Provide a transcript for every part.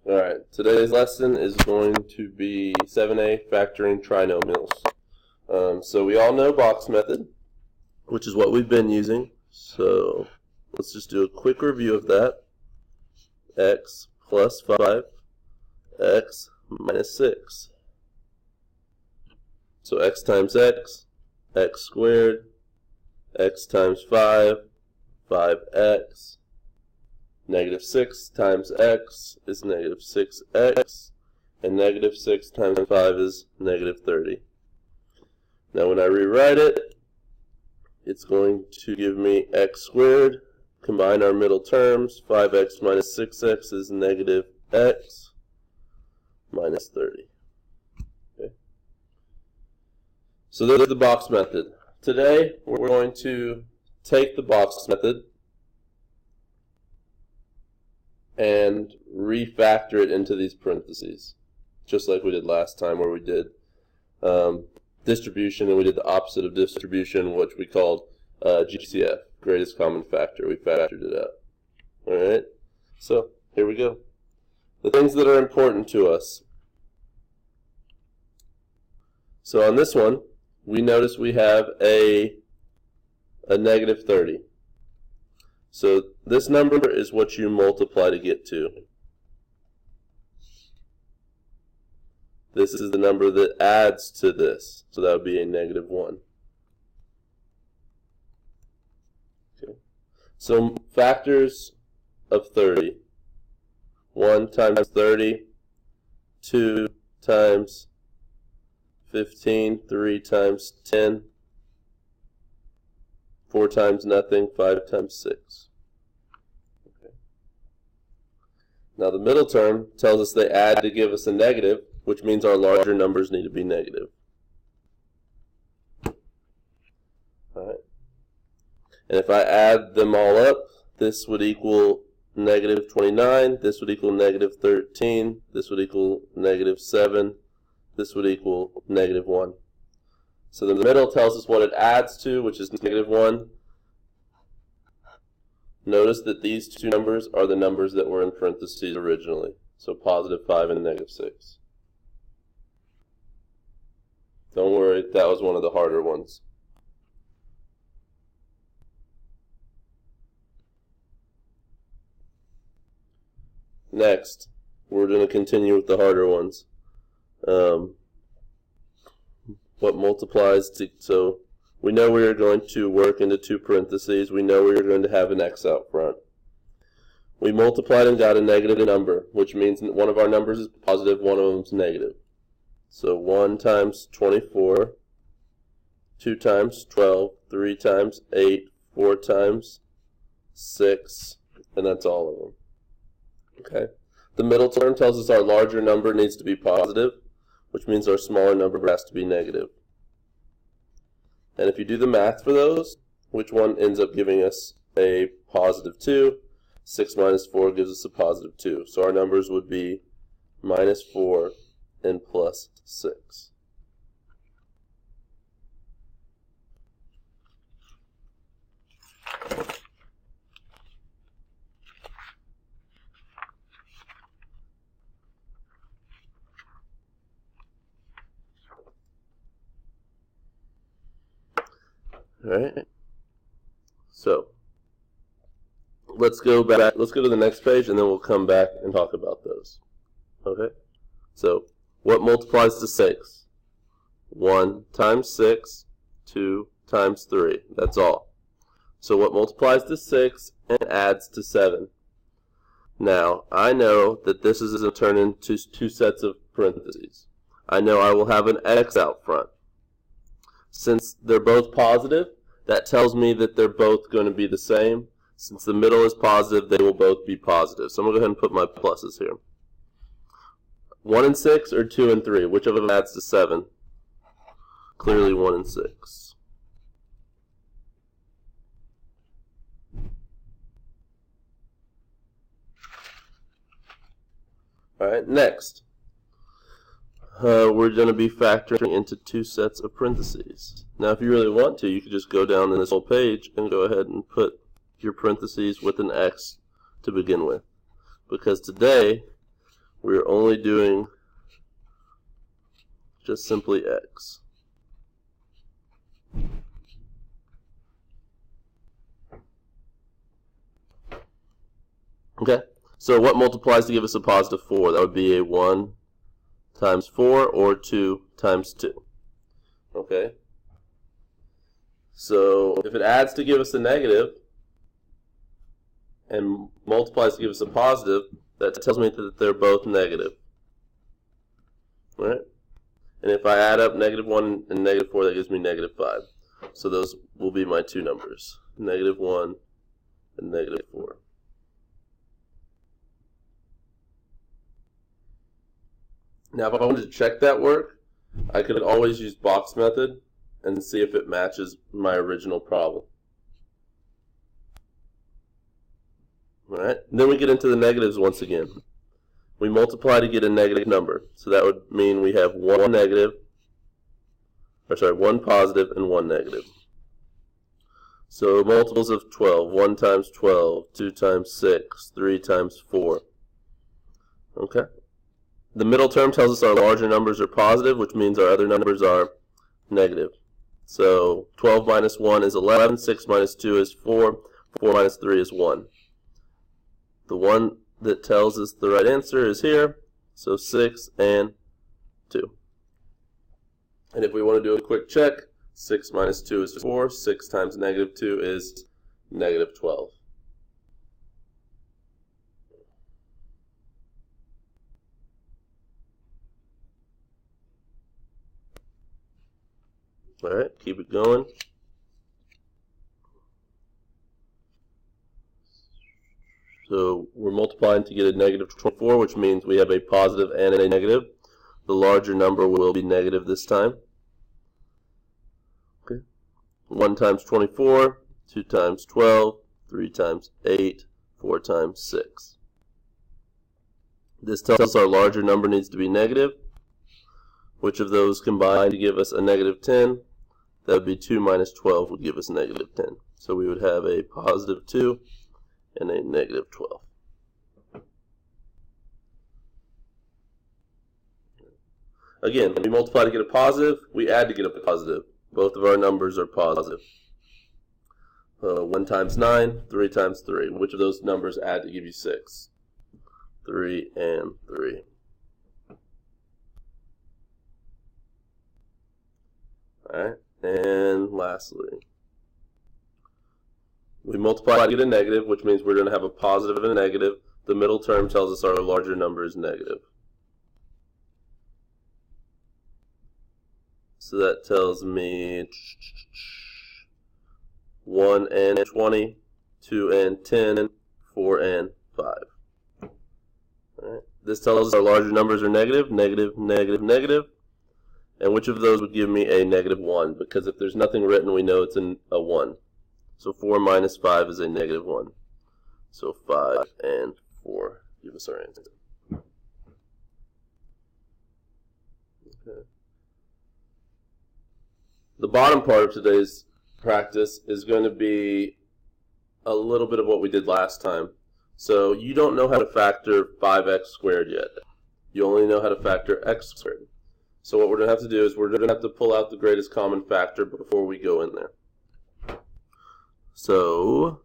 Alright, today's lesson is going to be 7A factoring trinomials. So we all know box method, which is what we've been using. So let's just do a quick review of that. X plus 5, x minus 6. So x times x, x squared, x times 5, 5x. Negative 6 times x is negative 6x, and negative 6 times 5 is negative 30. Now when I rewrite it, it's going to give me x squared. Combine our middle terms. 5x minus 6x is negative x minus 30. Okay. So there's the box method. Today we're going to take the box method and refactor it into these parentheses, just like we did last time, where we did distribution and we did the opposite of distribution, which we called GCF, greatest common factor. We factored it out. Alright, so here we go. The things that are important to us. So on this one, we notice we have a negative 30. So this number is what you multiply to get to. This is the number that adds to this. So that would be a negative 1. Okay. So factors of 30. 1 times 30, 2 times 15, 3 times 10, 4 times nothing, 5 times 6. Okay. Now the middle term tells us they add to give us a negative, which means our larger numbers need to be negative. Alright. And if I add them all up, this would equal negative 29, this would equal negative 13, this would equal negative 7, this would equal negative 1. So the middle tells us what it adds to, which is negative 1. Notice that these two numbers are the numbers that were in parentheses originally. So positive 5 and negative 6. Don't worry, that was one of the harder ones. Next, we're going to continue with the harder ones. What multiplies to, so we know we are going to work into two parentheses. We know we are going to have an x out front. We multiplied and got a negative number, which means one of our numbers is positive, one of them is negative. So 1 times 24, 2 times 12, 3 times 8, 4 times 6, and that's all of them. Okay. The middle term tells us our larger number needs to be positive, which means our smaller number has to be negative. And if you do the math for those, which one ends up giving us a positive 2? 6 minus 4 gives us a positive 2. So our numbers would be minus 4 and plus 6. Alright, so let's go back, let's go to the next page and then we'll come back and talk about those. Okay, so what multiplies to 6? 1 times 6, 2 times 3, that's all. So what multiplies to 6 and adds to 7? Now, I know that this is going to turn into two sets of parentheses. I know I will have an x out front. Since they're both positive, that tells me that they're both going to be the same. Since the middle is positive, they will both be positive. So I'm going to go ahead and put my pluses here. 1 and 6 or 2 and 3? Which of them adds to 7? Clearly 1 and 6. Alright, next. We're going to be factoring into two sets of parentheses. Now, if you really want to, you could just go down in this whole page and go ahead and put your parentheses with an x to begin with. Because today, we're only doing just simply x. Okay, so what multiplies to give us a positive 4? That would be a 1 times 4 or 2 times 2. Okay, so if it adds to give us a negative and multiplies to give us a positive, that tells me that they're both negative. Right? And if I add up -1 and -4, that gives me -5. So those will be my two numbers, -1 and -4. Now, if I wanted to check that work, I could always use box method and see if it matches my original problem. All right. And then we get into the negatives once again. We multiply to get a negative number. So that would mean we have one positive and one negative. So multiples of 12, 1 times 12, 2 times 6, 3 times 4. Okay. The middle term tells us our larger numbers are positive, which means our other numbers are negative. So 12 minus 1 is 11, 6 minus 2 is 4, 4 minus 3 is 1. The one that tells us the right answer is here, so 6 and 2. And if we want to do a quick check, 6 minus 2 is 4, 6 times -2 is -12. All right, keep it going. So we're multiplying to get a -24, which means we have a positive and a negative. The larger number will be negative this time. Okay. 1 times 24, 2 times 12, 3 times 8, 4 times 6. This tells us our larger number needs to be negative. Which of those combine to give us a -10? That would be 2 minus 12 would give us -10. So we would have a positive 2 and a -12. Again, we multiply to get a positive, we add to get a positive. Both of our numbers are positive. 1 times 9, 3 times 3. Which of those numbers add to give you 6? 3 and 3. Alright, and lastly, we multiply to get a negative, which means we're going to have a positive and a negative. The middle term tells us our larger number is negative. So that tells me 1 and 20, 2 and 10, 4 and 5. All right. This tells us our larger numbers are negative, negative, negative, negative. And which of those would give me a -1? Because if there's nothing written, we know it's a 1. So 4 minus 5 is a -1. So 5 and 4 give us our answer. Okay. The bottom part of today's practice is going to be a little bit of what we did last time. So you don't know how to factor 5x squared yet. You only know how to factor x squared. So what we're going to have to do is we're going to have to pull out the greatest common factor before we go in there. So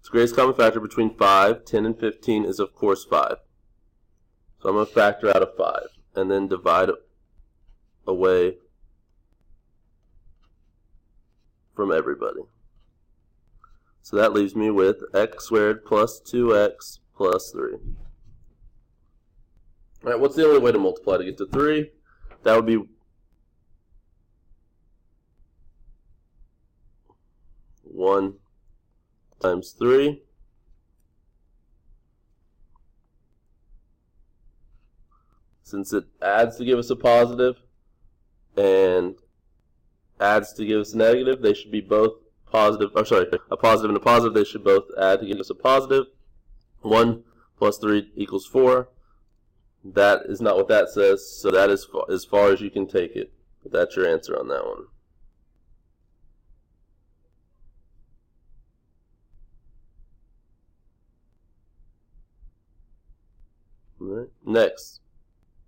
the greatest common factor between 5, 10, and 15 is, of course, 5. So I'm going to factor out a 5 and then divide away from everybody. So that leaves me with x squared plus 2x plus 3. All right, what's the only way to multiply to get to 3? That would be 1 times 3 since it adds to give us a positive and adds to give us a negative, they should be both positive, or sorry, a positive and a positive, they should both add to give us a positive. 1 plus 3 equals 4. That is not what that says, so that is as far as you can take it. But that's your answer on that one. Right. Next,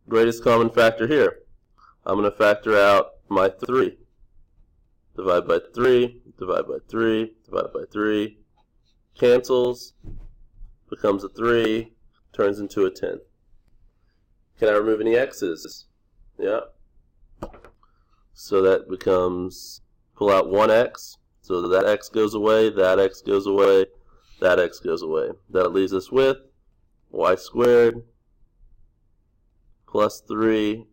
greatest common factor here. I'm going to factor out my 3. Divide by 3, divide by 3, divide by 3. Cancels, becomes a 3, turns into a 10. Can I remove any x's? Yeah. So that becomes, pull out 1x. So that x goes away, that x goes away, that x goes away. That leaves us with y squared plus 3y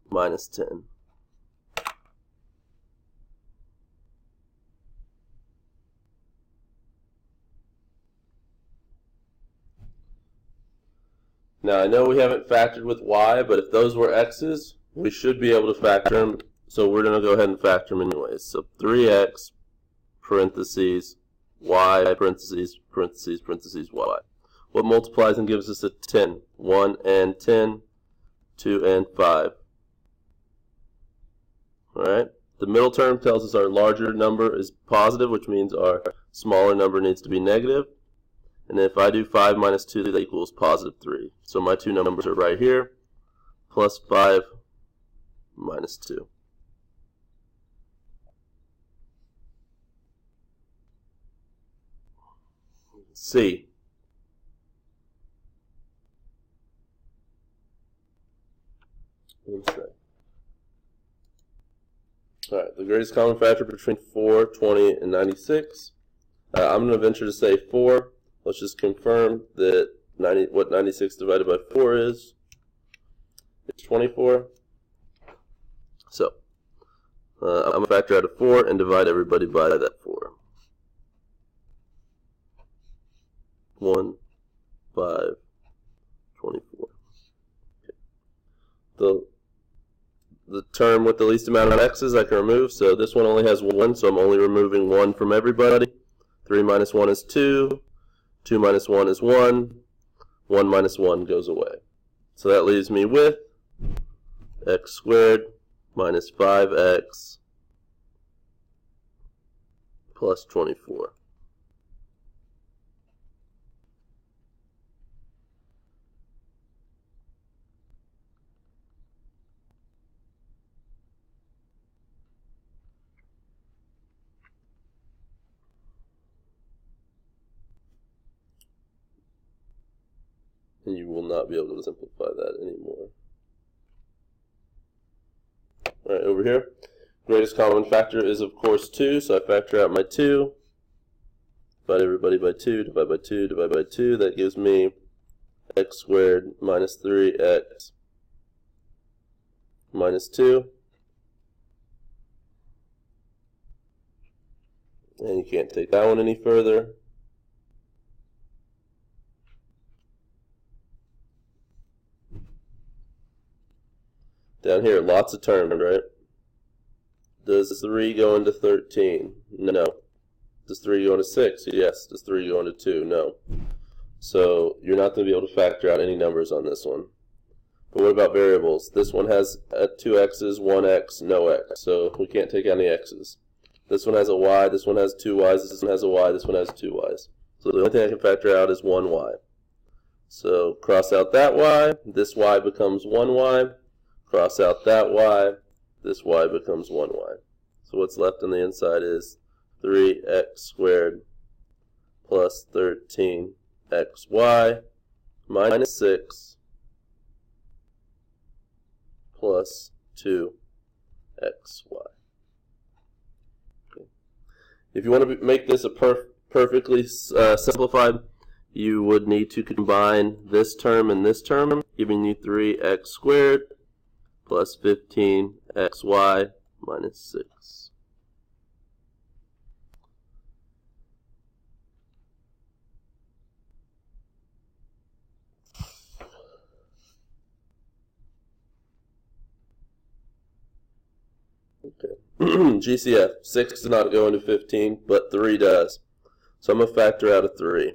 minus 10. Now I know we haven't factored with y, but if those were x's, we should be able to factor them. So we're going to go ahead and factor them anyways. So 3x parentheses y parentheses parentheses parentheses y. What multiplies and gives us a 10? 1 and 10, 2 and 5. Alright? The middle term tells us our larger number is positive, which means our smaller number needs to be negative. And if I do 5 minus 2, that equals positive 3. So my two numbers are right here, plus 5 minus 2. C. Alright, the greatest common factor between 4, 20, and 96. I'm going to venture to say 4. Let's just confirm that what 96 divided by 4 is. It's 24. So, I'm going to factor out a 4 and divide everybody by that 4. 1, 5, 24. Okay. The term with the least amount of x's I can remove, so this one only has 1, so I'm only removing 1 from everybody. 3 minus 1 is 2. 2 minus 1 is 1. 1 minus 1 goes away. So that leaves me with x squared minus 5x plus 24. And you will not be able to simplify that anymore. Alright, over here, greatest common factor is of course 2, so I factor out my 2, divide everybody by 2, divide by 2, divide by 2, that gives me x squared minus 3x minus 2. And you can't take that one any further. Down here, lots of terms, right? Does 3 go into 13? No. Does 3 go into 6? Yes. Does 3 go into 2? No. So you're not going to be able to factor out any numbers on this one. But what about variables? This one has 2 x's, 1 x, no x. So we can't take any x's. This one has a y, this one has 2 y's, this one has a y, this one has 2 y's. So the only thing I can factor out is 1 y. So cross out that y, this y becomes 1 y. Cross out that y, this y becomes 1y. So what's left on the inside is 3x squared plus 13xy minus 6 plus 2xy. Okay. If you want to make this a perfectly simplified, you would need to combine this term and this term, giving you 3x squared plus 15xy minus 6. Okay. GCF, 6 does not go into 15, but 3 does. So I'm going to factor out a 3.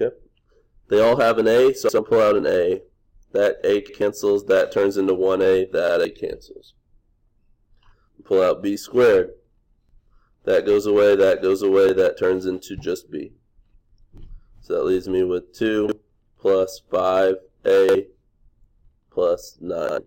Okay. They all have an A, so I'll pull out an A. That A cancels, that turns into 1A, that A cancels. Pull out b squared. That goes away, that turns into just b. So that leaves me with 2 plus 5a plus 9.